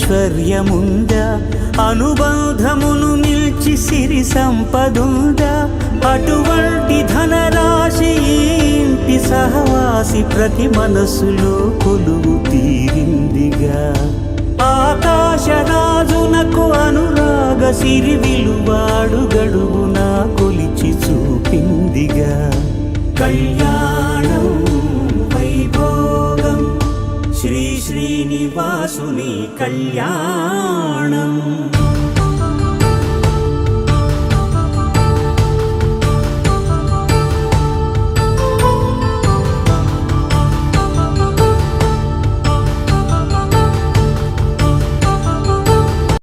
ఐశ్వర్యముందా, అనుబంధమును milch సిరి సంపదుందా, అటువంటి ధనరాశి ఇంటి సహవాసి ప్రతి మనసులో కొలువు తీరిందిగా. ఆకాశరాజునకు అనురాగ సిరి విలువాడు గడుగునా కొలిచి చూపిందిగా. కళ్యాణం వైభోగం శ్రీ శ్రీనివాసుని కళ్యాణం.